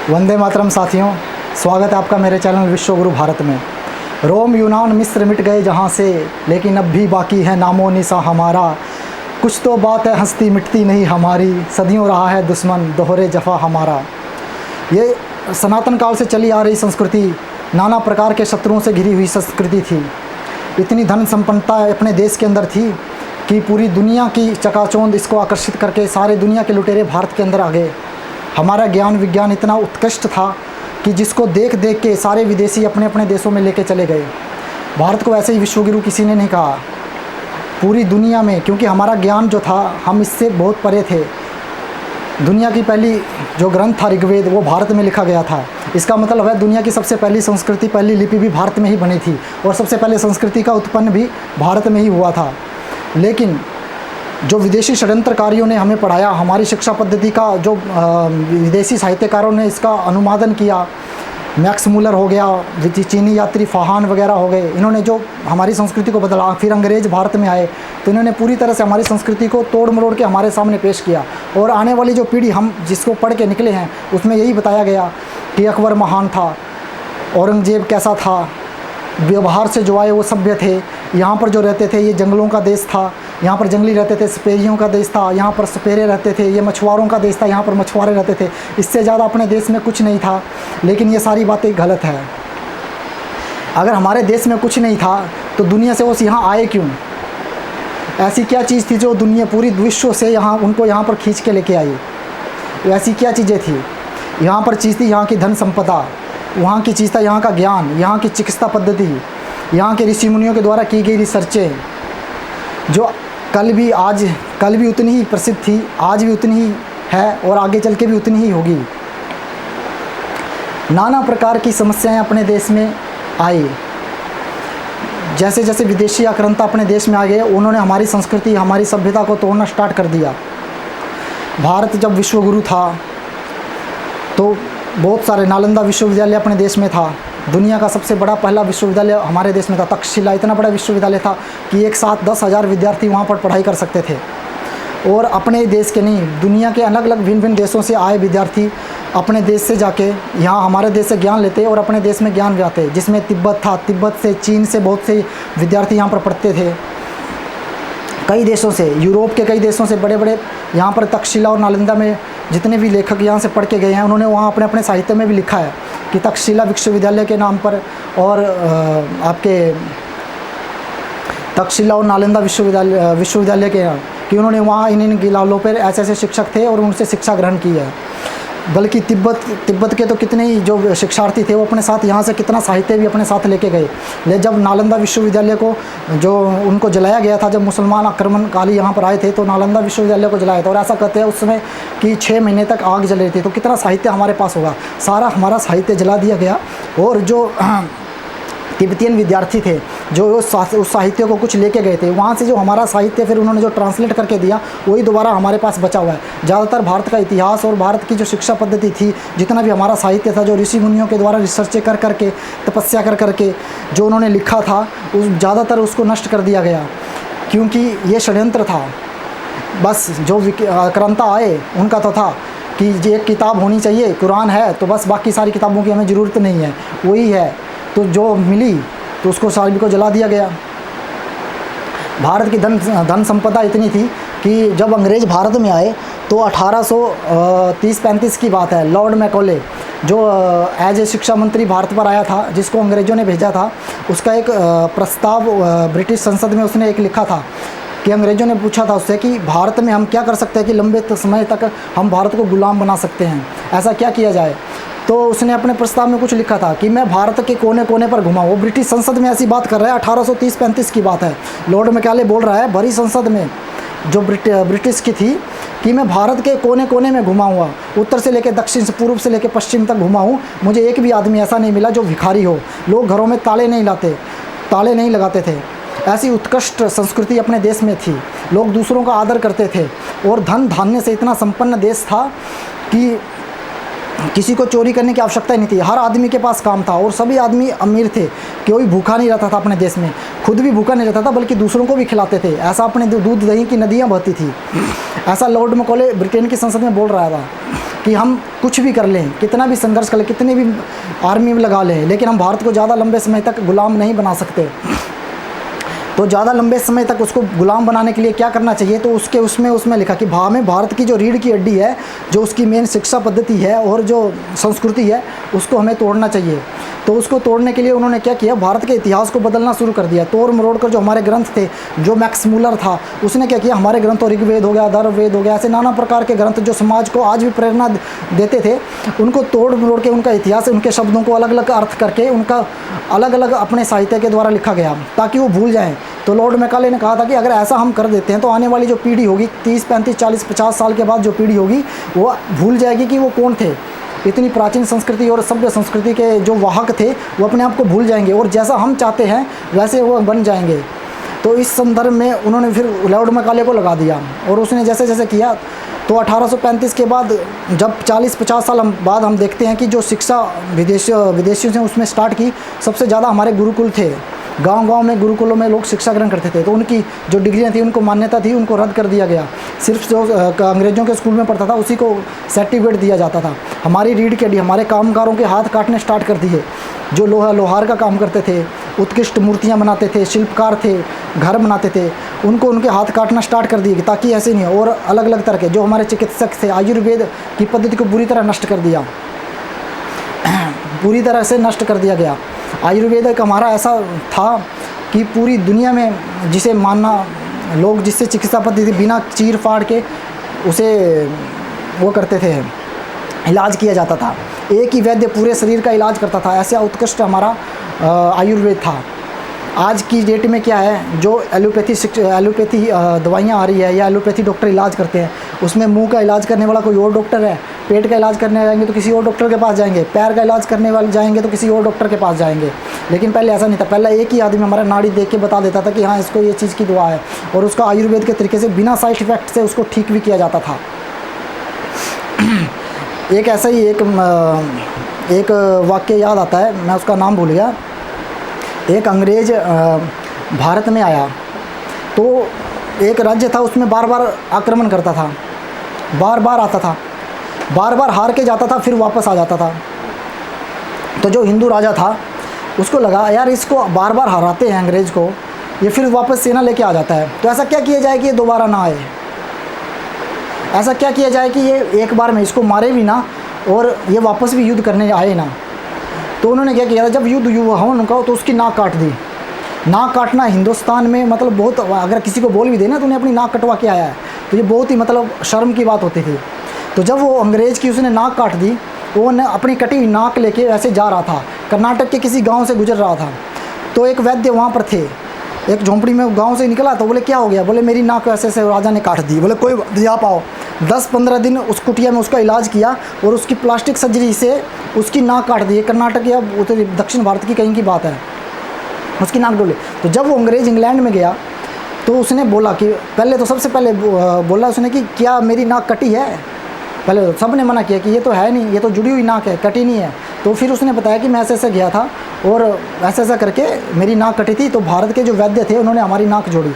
वंदे मातरम साथियों, स्वागत है आपका मेरे चैनल विश्व गुरु भारत में। रोम यूनान मिस्र मिट गए जहाँ से, लेकिन अब भी बाकी है नामो निशा हमारा। कुछ तो बात है हस्ती मिटती नहीं हमारी, सदियों रहा है दुश्मन दोहरे जफा हमारा। ये सनातन काल से चली आ रही संस्कृति नाना प्रकार के शत्रुओं से घिरी हुई संस्कृति थी। इतनी धन संपन्नता अपने देश के अंदर थी कि पूरी दुनिया की चकाचौंध इसको आकर्षित करके सारे दुनिया के लुटेरे भारत के अंदर आ गए। हमारा ज्ञान विज्ञान इतना उत्कृष्ट था कि जिसको देख देख के सारे विदेशी अपने अपने देशों में लेके चले गए। भारत को ऐसे ही विश्वगुरु किसी ने नहीं कहा पूरी दुनिया में, क्योंकि हमारा ज्ञान जो था हम इससे बहुत परे थे। दुनिया की पहली जो ग्रंथ था ऋग्वेद, वो भारत में लिखा गया था। इसका मतलब है दुनिया की सबसे पहली संस्कृति, पहली लिपि भी भारत में ही बनी थी और सबसे पहले संस्कृति का उत्पन्न भी भारत में ही हुआ था। लेकिन जो विदेशी षड्यंत्रकारियों ने हमें पढ़ाया, हमारी शिक्षा पद्धति का जो विदेशी साहित्यकारों ने इसका अनुवादन किया, मैक्स मूलर हो गया, चीनी यात्री फाहान वगैरह हो गए, इन्होंने जो हमारी संस्कृति को बदला। फिर अंग्रेज़ भारत में आए तो इन्होंने पूरी तरह से हमारी संस्कृति को तोड़ मरोड़ के हमारे सामने पेश किया। और आने वाली जो पीढ़ी हम जिसको पढ़ के निकले हैं उसमें यही बताया गया कि अकबर महान था, औरंगजेब कैसा था, व्यवहार से जो आए वो सभ्य थे, यहाँ पर जो रहते थे ये जंगलों का देश था, यहाँ पर जंगली रहते थे, सपेरियों का देश था, यहाँ पर सपेरे रहते थे, ये मछुआरों का देश था, यहाँ पर मछुआरे रहते थे। इससे ज़्यादा अपने देश में कुछ नहीं था। लेकिन ये सारी बातें गलत है। अगर हमारे देश में कुछ नहीं था तो दुनिया से वो यहाँ आए क्यों? ऐसी क्या चीज़ थी जो दुनिया पूरी विश्व से उनको यहाँ पर खींच के लेके आई? ऐसी क्या चीज़ें थी? यहाँ पर चीज़ थी यहाँ की धन संपदा, वहाँ की चीज़ था यहाँ का ज्ञान, यहाँ की चिकित्सा पद्धति, यहाँ के ऋषि मुनियों के द्वारा की गई रिसर्चें, जो कल भी उतनी ही प्रसिद्ध थी, आज भी उतनी ही है और आगे चल के भी उतनी ही होगी। नाना प्रकार की समस्याएं अपने देश में आई। जैसे जैसे विदेशी आक्रांता अपने देश में आ गए, उन्होंने हमारी संस्कृति, हमारी सभ्यता को तोड़ना स्टार्ट कर दिया। भारत जब विश्वगुरु था तो बहुत सारे, नालंदा विश्वविद्यालय अपने देश में था, दुनिया का सबसे बड़ा पहला विश्वविद्यालय हमारे देश में था। तक्षशिला इतना बड़ा विश्वविद्यालय था कि एक साथ 10,000 विद्यार्थी वहाँ पर पढ़ाई कर सकते थे। और अपने देश के नहीं, दुनिया के अलग अलग भिन्न भिन्न देशों से आए विद्यार्थी अपने देश से जाके यहाँ हमारे देश से ज्ञान लेते और अपने देश में ज्ञान जाते, जिसमें तिब्बत था, तिब्बत से, चीन से बहुत से विद्यार्थी यहाँ पर पढ़ते थे। कई देशों से, यूरोप के कई देशों से बड़े बड़े यहाँ पर तक्षशिला और नालंदा में जितने भी लेखक यहाँ से पढ़ के गए हैं, उन्होंने वहाँ अपने अपने साहित्य में भी लिखा है कि तक्षशिला विश्वविद्यालय के नाम पर और आपके तक्षशिला और नालंदा विश्वविद्यालय के कि उन्होंने वहाँ इन गिलालों पर ऐसे ऐसे शिक्षक थे और उनसे शिक्षा ग्रहण की है। बल्कि तिब्बत के तो कितने ही जो शिक्षार्थी थे वो अपने साथ यहाँ से कितना साहित्य भी अपने साथ लेके गए। लेकिन जब नालंदा विश्वविद्यालय को जो उनको जलाया गया था, जब मुसलमान आक्रमणकारी यहाँ पर आए थे तो नालंदा विश्वविद्यालय को जलाया था। और ऐसा कहते हैं उस समय कि 6 महीने तक आग जल रही थी। तो कितना साहित्य हमारे पास होगा? सारा हमारा साहित्य जला दिया गया। और जो तिब्बतियन विद्यार्थी थे जो उस साहित्य को कुछ लेके गए थे, वहाँ से जो हमारा साहित्य फिर उन्होंने जो ट्रांसलेट करके दिया वही दोबारा हमारे पास बचा हुआ है। ज़्यादातर भारत का इतिहास और भारत की जो शिक्षा पद्धति थी, जितना भी हमारा साहित्य था, जो ऋषि मुनियों के द्वारा रिसर्च कर करके, तपस्या कर करके जो उन्होंने लिखा था, उस ज़्यादातर उसको नष्ट कर दिया गया, क्योंकि ये षड्यंत्र था। बस जो आक्रांता आए उनका तो था कि एक किताब होनी चाहिए, कुरान है तो बस बाकी सारी किताबों की हमें ज़रूरत नहीं है, वही है। तो जो मिली तो उसको सारी को जला दिया गया। भारत की धन संपदा इतनी थी कि जब अंग्रेज़ भारत में आए तो 1830-35 की बात है, लॉर्ड मैकॉले जो एज ए शिक्षा मंत्री भारत पर आया था, जिसको अंग्रेज़ों ने भेजा था, उसका एक प्रस्ताव ब्रिटिश संसद में उसने एक लिखा था कि अंग्रेज़ों ने पूछा था उससे कि भारत में हम क्या कर सकते हैं कि लंबे समय तक हम भारत को गुलाम बना सकते हैं, ऐसा क्या किया जाए। तो उसने अपने प्रस्ताव में कुछ लिखा था कि मैं भारत के कोने कोने पर घुमा। वो ब्रिटिश संसद में ऐसी बात कर रहा है, 1830-35 की बात है। लॉर्ड मैकॉले बोल रहा है भरी संसद में जो ब्रिटिश की थी कि मैं भारत के कोने कोने में घुमा हुआ, उत्तर से लेकर दक्षिण से, पूर्व से लेकर पश्चिम तक घुमा हूँ। मुझे एक भी आदमी ऐसा नहीं मिला जो भिखारी हो। लोग घरों में ताले नहीं लगाते थे। ऐसी उत्कृष्ट संस्कृति अपने देश में थी। लोग दूसरों का आदर करते थे और धन धान्य से इतना संपन्न देश था कि किसी को चोरी करने की आवश्यकता ही नहीं थी। हर आदमी के पास काम था और सभी आदमी अमीर थे, कोई भूखा नहीं रहता था अपने देश में। खुद भी भूखा नहीं रहता था बल्कि दूसरों को भी खिलाते थे। ऐसा अपने दूध दही की नदियाँ बहती थी। ऐसा लॉर्ड मैकॉले ब्रिटेन की संसद में बोल रहा था। कि हम कुछ भी कर लें, कितना भी संघर्ष कर लें, कितने भी आर्मी में लगा लें, लेकिन हम भारत को ज़्यादा लंबे समय तक गुलाम नहीं बना सकते। तो ज़्यादा लंबे समय तक उसको गुलाम बनाने के लिए क्या करना चाहिए, तो उसमें लिखा कि हमें भारत की जो रीढ़ की हड्डी है, जो उसकी मेन शिक्षा पद्धति है और जो संस्कृति है, उसको हमें तोड़ना चाहिए। तो उसको तोड़ने के लिए उन्होंने क्या किया, भारत के इतिहास को बदलना शुरू कर दिया। तोड़ मरोड़ कर जो हमारे ग्रंथ थे, जो मैक्स मूलर था, उसने क्या किया, हमारे ग्रंथ, और ऋग्वेद हो गया, अथर्ववेद हो गया, ऐसे नाना प्रकार के ग्रंथ जो समाज को आज भी प्रेरणा देते थे, उनको तोड़ मरोड़ के, उनका इतिहास, उनके शब्दों को अलग अलग अर्थ करके, उनका अलग अलग अपने साहित्य के द्वारा लिखा गया ताकि वो भूल जाएँ। तो लॉर्ड मैकाले ने कहा था कि अगर ऐसा हम कर देते हैं तो आने वाली जो पीढ़ी होगी, 30, 35, 40, 50 साल के बाद जो पीढ़ी होगी, वो भूल जाएगी कि वो कौन थे। इतनी प्राचीन संस्कृति और सभ्य संस्कृति के जो वाहक थे, वो अपने आप को भूल जाएंगे और जैसा हम चाहते हैं वैसे वो बन जाएंगे। तो इस संदर्भ में उन्होंने फिर लॉर्ड मैकाले को लगा दिया और उसने जैसे जैसे किया, तो 1835 के बाद जब 40-50 साल बाद हम देखते हैं कि जो शिक्षा विदेशियों से उसमें स्टार्ट की, सबसे ज़्यादा हमारे गुरुकुल थे। गांव-गांव में गुरुकुलों में लोग शिक्षा ग्रहण करते थे, तो उनकी जो डिग्रियां थी, उनको मान्यता थी, उनको रद्द कर दिया गया। सिर्फ जो अंग्रेज़ों के स्कूल में पढ़ता था उसी को सर्टिफिकेट दिया जाता था। हमारी रीढ़ की हड्डी, हमारे कामगारों के हाथ काटने स्टार्ट कर दिए, जो लोहार का काम करते थे, उत्कृष्ट मूर्तियाँ बनाते थे, शिल्पकार थे, घर बनाते थे, उनको उनके हाथ काटना स्टार्ट कर दिए ताकि ऐसे नहीं हो। और अलग अलग तरह के जो हमारे चिकित्सक थे, आयुर्वेद की पद्धति को बुरी तरह नष्ट कर दिया, पूरी तरह से नष्ट कर दिया गया। आयुर्वेद एक हमारा ऐसा था कि पूरी दुनिया में जिसे मानना लोग, जिससे चिकित्सा पद्धति बिना चीर फाड़ के उसे वो करते थे, इलाज किया जाता था। एक ही वैद्य पूरे शरीर का इलाज करता था, ऐसा उत्कृष्ट हमारा आयुर्वेद था। आज की डेट में क्या है, जो एलोपैथी दवाइयाँ आ रही है या एलोपैथी डॉक्टर इलाज करते हैं, उसमें मुंह का इलाज करने वाला कोई और डॉक्टर है, पेट का इलाज करने जाएंगे तो किसी और डॉक्टर के पास जाएंगे, पैर का इलाज करने वाले जाएंगे तो किसी और डॉक्टर के पास जाएंगे। लेकिन पहले ऐसा नहीं था, पहले एक ही आदमी हमारा नाड़ी देख के बता देता था कि हाँ इसको ये चीज़ की दवा है, और उसका आयुर्वेद के तरीके से बिना साइड इफ़ेक्ट से उसको ठीक भी किया जाता था। एक ऐसा ही एक वाक्य याद आता है, मैं उसका नाम भूल गया। एक अंग्रेज़ भारत में आया, तो एक राज्य था, उसमें बार बार आक्रमण करता था, बार बार आता था, बार बार हार के जाता था, फिर वापस आ जाता था। तो जो हिंदू राजा था उसको लगा यार इसको बार बार हराते हैं अंग्रेज़ को, ये फिर वापस सेना लेके आ जाता है, तो ऐसा क्या किया जाए कि ये दोबारा ना आए, ऐसा क्या किया जाए कि ये एक बार में इसको मारे भी ना और ये वापस भी युद्ध करने आए ना। तो उन्होंने क्या किया था, जब युद्ध हुआ हो उनका, तो उसकी नाक काट दी। नाक काटना हिंदुस्तान में मतलब बहुत, अगर किसी को बोल भी देना तो उन्हें अपनी नाक कटवा के आया है, तो ये बहुत ही मतलब शर्म की बात होती थी। तो जब वो अंग्रेज़ की उसने नाक काट दी, वो अपनी कटी हुई नाक लेके ऐसे जा रहा था, कर्नाटक के किसी गांव से गुजर रहा था। तो एक वैद्य वहाँ पर थे, एक झोंपड़ी में गांव से निकला, तो बोले क्या हो गया, बोले मेरी नाक ऐसे ऐसे राजा ने काट दी। बोले कोई बात नहीं, आप आओ। 10-15 दिन उस कुटिया में उसका इलाज किया और उसकी प्लास्टिक सर्जरी से उसकी नाक काट दी। कर्नाटक या उत्तरी दक्षिण भारत की कहीं की बात है, उसकी नाक डोले। तो जब वो अंग्रेज़ इंग्लैंड में गया तो उसने बोला कि पहले तो सबसे पहले बोला उसने कि क्या मेरी नाक कटी है। पहले तो सब ने मना किया कि ये तो है नहीं, ये तो जुड़ी हुई नाक है, कटी नहीं है। तो फिर उसने बताया कि मैं ऐसे ऐसे गया था और ऐसा ऐसा करके मेरी नाक कटी थी, तो भारत के जो वैद्य थे उन्होंने हमारी नाक जोड़ी।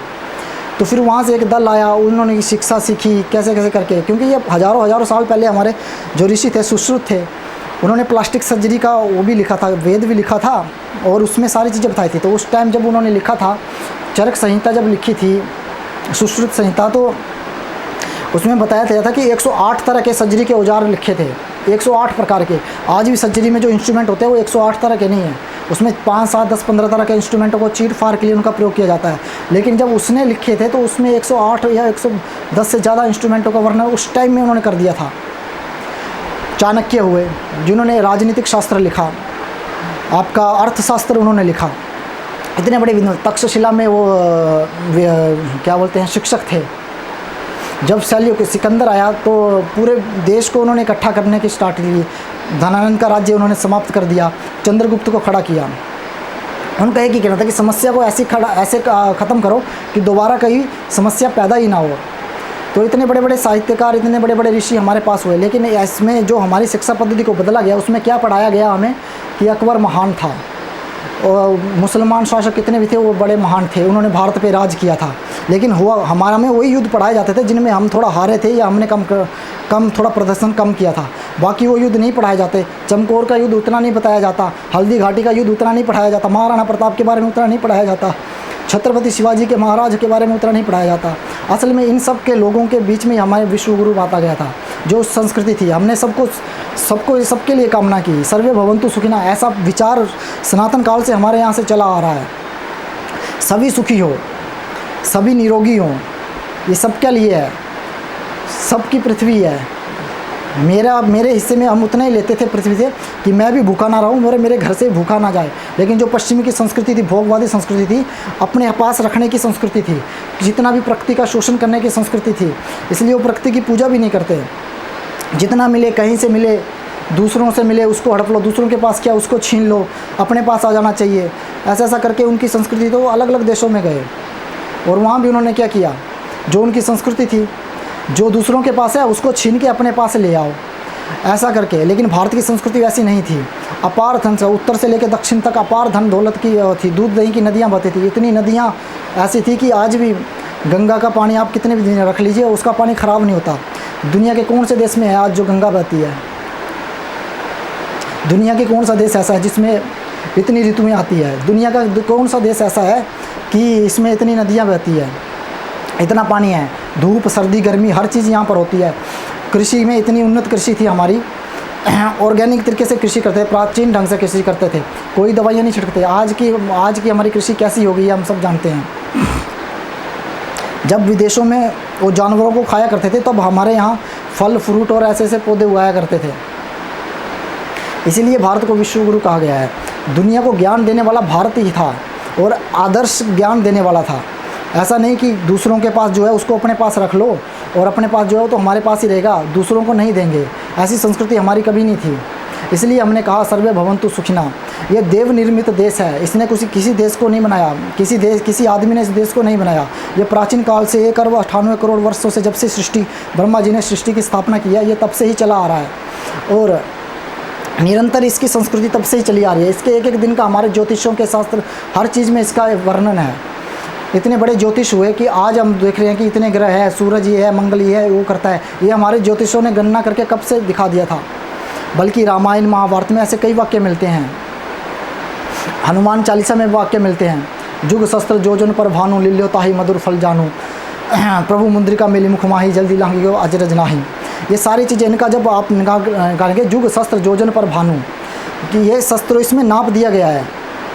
तो फिर वहाँ से एक दल आया, उन्होंने शिक्षा सीखी कैसे कैसे करके, क्योंकि ये हज़ारों साल पहले हमारे जो ऋषि थे, सुश्रुत थे, उन्होंने प्लास्टिक सर्जरी का वो भी लिखा था, वेद भी लिखा था और उसमें सारी चीज़ें बताई थी। तो उस टाइम जब उन्होंने लिखा था, चरक संहिता जब लिखी थी, सुश्रुत संहिता, तो उसमें बताया गया था कि 108 तरह के सर्जरी के औजार लिखे थे, 108 प्रकार के। आज भी सर्जरी में जो इंस्ट्रूमेंट होते हैं वो 108 तरह के नहीं हैं, उसमें 5, 7, 10, 15 तरह के इंस्ट्रूमेंटों को चीर फाड़ के लिए उनका प्रयोग किया जाता है। लेकिन जब उसने लिखे थे तो उसमें 108 या 110 से ज़्यादा इंस्ट्रूमेंटों का वर्णन उस टाइम में उन्होंने कर दिया था। चाणक्य हुए जिन्होंने राजनीतिक शास्त्र लिखा, आपका अर्थशास्त्र उन्होंने लिखा, इतने बड़े विद्वान। तक्षशिला में वो क्या बोलते हैं शिक्षक थे। जब सिकंदर आया तो पूरे देश को उन्होंने इकट्ठा करने की स्टार्ट की, धनानंद का राज्य उन्होंने समाप्त कर दिया, चंद्रगुप्त को खड़ा किया। उनका एक ही कहना था कि समस्या को ऐसे ख़त्म करो कि दोबारा कहीं समस्या पैदा ही ना हो। तो इतने बड़े बड़े साहित्यकार, इतने बड़े बड़े ऋषि हमारे पास हुए, लेकिन इसमें जो हमारी शिक्षा पद्धति को बदला गया उसमें क्या पढ़ाया गया हमें कि अकबर महान था और मुसलमान शासक कितने भी थे वो बड़े महान थे, उन्होंने भारत पे राज किया था। लेकिन हुआ हमारा में वही युद्ध पढ़ाए जाते थे जिनमें हम थोड़ा हारे थे या हमने कम थोड़ा प्रदर्शन कम किया था। बाकी वो युद्ध नहीं पढ़ाए जाते। चमकौर का युद्ध उतना नहीं बताया जाता, हल्दी घाटी का युद्ध उतना नहीं पढ़ाया जाता, महाराणा प्रताप के बारे में उतना नहीं पढ़ाया जाता, छत्रपति शिवाजी के महाराज के बारे में उतना नहीं पढ़ाया जाता। असल में इन सब के लोगों के बीच में हमारे विश्वगुरु बांटा गया था। जो संस्कृति थी हमने सबके लिए कामना की, सर्वे भवन्तु सुखिना, ऐसा विचार सनातन काल से हमारे यहाँ से चला आ रहा है। सभी सुखी हो, सभी निरोगी हों, ये सबके लिए है, सबकी पृथ्वी है। मेरे हिस्से में हम उतना ही लेते थे पृथ्वी से कि मैं भी भूखा ना रहूं, मेरे घर से भूखा ना जाए। लेकिन जो पश्चिमी की संस्कृति थी, भोगवादी संस्कृति थी, अपने पास रखने की संस्कृति थी, जितना भी प्रकृति का शोषण करने की संस्कृति थी, इसलिए वो प्रकृति की पूजा भी नहीं करते। जितना मिले, कहीं से मिले, दूसरों से मिले उसको हड़प लो, दूसरों के पास क्या उसको छीन लो, अपने पास आ जाना चाहिए। ऐसा करके उनकी संस्कृति, तो अलग अलग देशों में गए और वहाँ भी उन्होंने क्या किया, जो उनकी संस्कृति थी, जो दूसरों के पास है उसको छीन के अपने पास ले आओ, ऐसा करके। लेकिन भारत की संस्कृति वैसी नहीं थी। अपार धन से उत्तर से लेकर दक्षिण तक अपार धन दौलत की थी, दूध दही की नदियाँ बहती थी। इतनी नदियाँ ऐसी थी कि आज भी गंगा का पानी आप कितने भी दिन रख लीजिए उसका पानी ख़राब नहीं होता। दुनिया के कौन से देश में है आज जो गंगा बहती है? दुनिया के कौन सा देश ऐसा है जिसमें इतनी ऋतुएँ आती है? दुनिया का कौन सा देश ऐसा है कि इसमें इतनी नदियाँ बहती है, इतना पानी है? धूप, सर्दी, गर्मी हर चीज़ यहाँ पर होती है। कृषि में इतनी उन्नत कृषि थी हमारी, ऑर्गेनिक तरीके से कृषि करते थे, प्राचीन ढंग से कृषि करते थे, कोई दवाइयाँ नहीं छिड़कते। आज की हमारी कृषि कैसी हो गई है हम सब जानते हैं। जब विदेशों में वो जानवरों को खाया करते थे तब हमारे यहाँ फल फ्रूट और ऐसे पौधे उगाया करते थे। इसीलिए भारत को विश्वगुरु कहा गया है। दुनिया को ज्ञान देने वाला भारत ही था और आदर्श ज्ञान देने वाला था। ऐसा नहीं कि दूसरों के पास जो है उसको अपने पास रख लो और अपने पास जो है तो हमारे पास ही रहेगा, दूसरों को नहीं देंगे। ऐसी संस्कृति हमारी कभी नहीं थी। इसलिए हमने कहा सर्वे भवन्तु सुखिना। ये देव निर्मित देश है, इसने किसी देश को नहीं बनाया, किसी आदमी ने इस देश को नहीं बनाया। ये प्राचीन काल से 1 अरब 98 करोड़ वर्षों से, जब से ब्रह्मा जी ने सृष्टि की स्थापना की है, ये तब से ही चला आ रहा है और निरंतर इसकी संस्कृति तब से ही चली आ रही है। इसके एक दिन का हमारे ज्योतिषों के शास्त्र हर चीज़ में इसका वर्णन है। इतने बड़े ज्योतिष हुए कि आज हम देख रहे हैं कि इतने ग्रह है, सूरज ये है, मंगल ये है, वो करता है। ये हमारे ज्योतिषों ने गणना करके कब से दिखा दिया था। बल्कि रामायण महाभारत में ऐसे कई वाक्य मिलते हैं, हनुमान चालीसा में वाक्य मिलते हैं, जुग शस्त्र जोजन पर भानु, लिल्यो ताहि मधुर फल जानू, प्रभु मुद्रिका मेली मुख माही, जल्दी लांघियो अजरज नाही। ये सारी चीज़ें इनका जब आप निकालेंगे, जुग शस्त्र जोजन पर भानु, कि ये शस्त्र इसमें नाप दिया गया है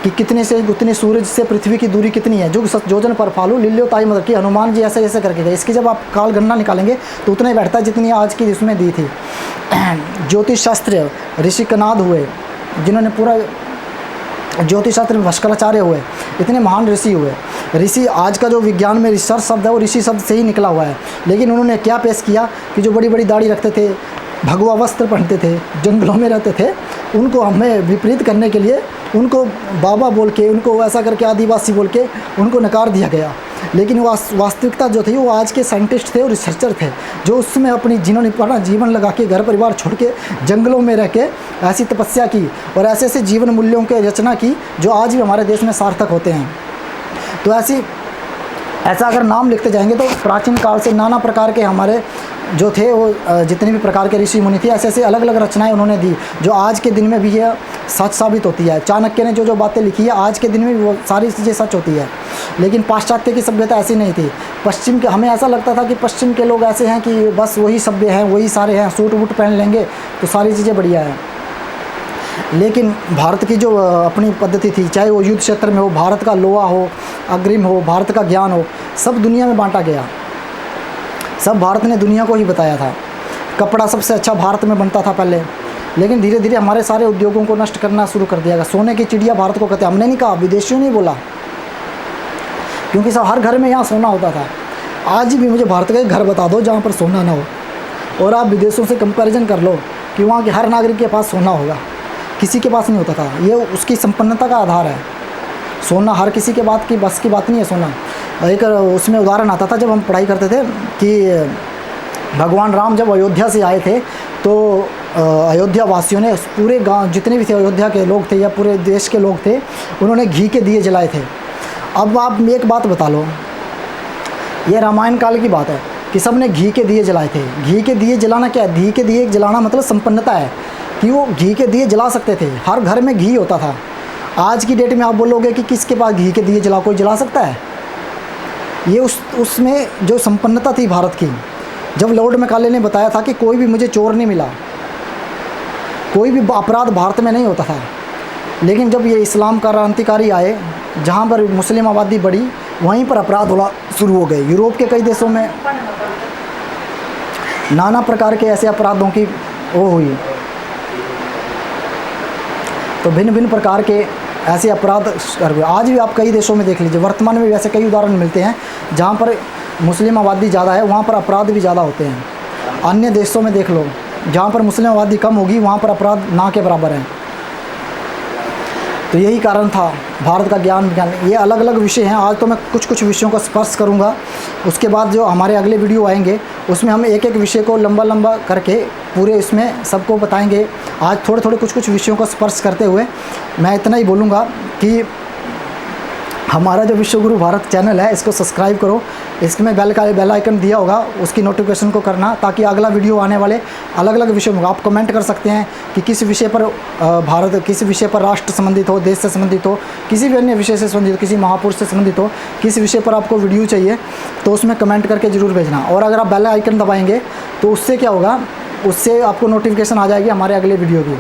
कि कितने से उतने सूरज से पृथ्वी की दूरी कितनी है। जुग जोजन पर फालू लिल्यो ताई मदर की हनुमान जी ऐसे ऐसे करके गए। इसकी जब आप काल गणना निकालेंगे तो उतना ही बैठता है जितनी आज की इसमें दी थी। ज्योतिष शास्त्र ऋषि कनाद हुए, जिन्होंने पूरा ज्योतिष शास्त्र में भास्कराचार्य हुए, इतने महान ऋषि हुए। ऋषि आज का जो विज्ञान में रिसर्च शब्द है वो ऋषि शब्द से ही निकला हुआ है। लेकिन उन्होंने क्या पेश किया कि जो बड़ी बड़ी दाढ़ी रखते थे, भगवा वस्त्र पहनते थे, जंगलों में रहते थे, उनको हमें विपरीत करने के लिए उनको बाबा बोल के, उनको ऐसा करके आदिवासी बोल के उनको नकार दिया गया। लेकिन वास्तविकता जो थी वो आज के साइंटिस्ट थे और रिसर्चर थे, जो उसमें जिन्होंने अपना जीवन लगा के घर परिवार छोड़ के जंगलों में रह के ऐसी तपस्या की और ऐसे ऐसे जीवन मूल्यों की रचना की जो आज भी हमारे देश में सार्थक होते हैं। तो ऐसा अगर नाम लिखते जाएंगे तो प्राचीन काल से नाना प्रकार के हमारे जो थे वो जितने भी प्रकार के ऋषि मुनि थे, ऐसे ऐसे अलग अलग रचनाएं उन्होंने दी जो आज के दिन में भी ये सच साबित होती है। चाणक्य ने जो बातें लिखी है आज के दिन में भी वो सारी चीज़ें सच होती है। लेकिन पाश्चात्य की सभ्यता ऐसी नहीं थी। पश्चिम के हमें ऐसा लगता था कि पश्चिम के लोग ऐसे हैं कि बस वही सभ्य हैं, वही सारे हैं, सूट वूट पहन लेंगे तो सारी चीज़ें बढ़िया हैं। लेकिन भारत की जो अपनी पद्धति थी, चाहे वो युद्ध क्षेत्र में हो, भारत का लोहा हो, अग्रिम हो, भारत का ज्ञान हो, सब दुनिया में बांटा गया। सब भारत ने दुनिया को ही बताया था। कपड़ा सबसे अच्छा भारत में बनता था पहले, लेकिन धीरे धीरे हमारे सारे उद्योगों को नष्ट करना शुरू कर दिया गया। सोने की चिड़िया भारत को कहते हैं, हमने नहीं कहा, विदेशियों ने बोला, क्योंकि सब हर घर में यहाँ सोना होता था। आज भी मुझे भारत का एक घर बता दो जहाँ पर सोना ना हो, और आप विदेशों से कंपैरिजन कर लो कि वहाँ के हर नागरिक के पास सोना होगा, किसी के पास नहीं होता था। ये उसकी संपन्नता का आधार है। सोना हर किसी के बस की बात नहीं है सोना। एक उसमें उदाहरण आता था जब हम पढ़ाई करते थे कि भगवान राम जब अयोध्या से आए थे तो अयोध्या वासियों ने, पूरे गांव जितने भी थे अयोध्या के लोग थे या पूरे देश के लोग थे, उन्होंने घी के दिए जलाए थे। अब आप एक बात बता लो, ये रामायण काल की बात है कि सब ने घी के दिए जलाए थे। घी के दिए जलाना क्या है? घी के दिए जलाना मतलब संपन्नता है कि वो घी के दिए जला सकते थे, हर घर में घी होता था। आज की डेट में आप बोलोगे कि किसके पास घी के दिए जला, कोई जला सकता है? ये उसमें जो संपन्नता थी भारत की। जब लॉर्ड मैकाले ने बताया था कि कोई भी मुझे चोर नहीं मिला, कोई भी अपराध भारत में नहीं होता था, लेकिन जब ये इस्लाम का क्रांतिकारी आए, जहाँ पर मुस्लिम आबादी बढ़ी, वहीं पर अपराध होना शुरू हो गए। यूरोप के कई देशों में नाना प्रकार के ऐसे अपराधों की वो हुई, तो भिन्न भिन्न प्रकार के ऐसे अपराध कर हुए। आज भी आप कई देशों में देख लीजिए, वर्तमान में भी ऐसे कई उदाहरण मिलते हैं जहाँ पर मुस्लिम आबादी ज़्यादा है, वहाँ पर अपराध भी ज़्यादा होते हैं। अन्य देशों में देख लो, जहाँ पर मुस्लिम आबादी कम होगी वहाँ पर अपराध ना के बराबर हैं। तो यही कारण था भारत का ज्ञान विज्ञान। ये अलग अलग विषय हैं, आज तो मैं कुछ कुछ विषयों का स्पर्श करूँगा। उसके बाद जो हमारे अगले वीडियो आएंगे उसमें हम एक एक विषय को लंबा लंबा करके पूरे इसमें सबको बताएंगे। आज थोड़े थोड़े कुछ कुछ विषयों को स्पर्श करते हुए मैं इतना ही बोलूँगा कि हमारा जो विश्वगुरु भारत चैनल है, इसको सब्सक्राइब करो। इसमें बेल आइकन दिया होगा, उसकी नोटिफिकेशन को करना, ताकि अगला वीडियो आने वाले अलग अलग विषयों में आप कमेंट कर सकते हैं कि किस विषय पर भारत, किस विषय पर राष्ट्र संबंधित हो, देश से संबंधित हो, किसी भी अन्य विषय से संबंधित हो, किसी महापुरुष से संबंधित हो, किस विषय पर आपको वीडियो चाहिए, तो उसमें कमेंट करके ज़रूर भेजना। और अगर आप बेल आइकन दबाएँगे तो उससे क्या होगा, उससे आपको नोटिफिकेशन आ जाएगी हमारे अगले वीडियो की।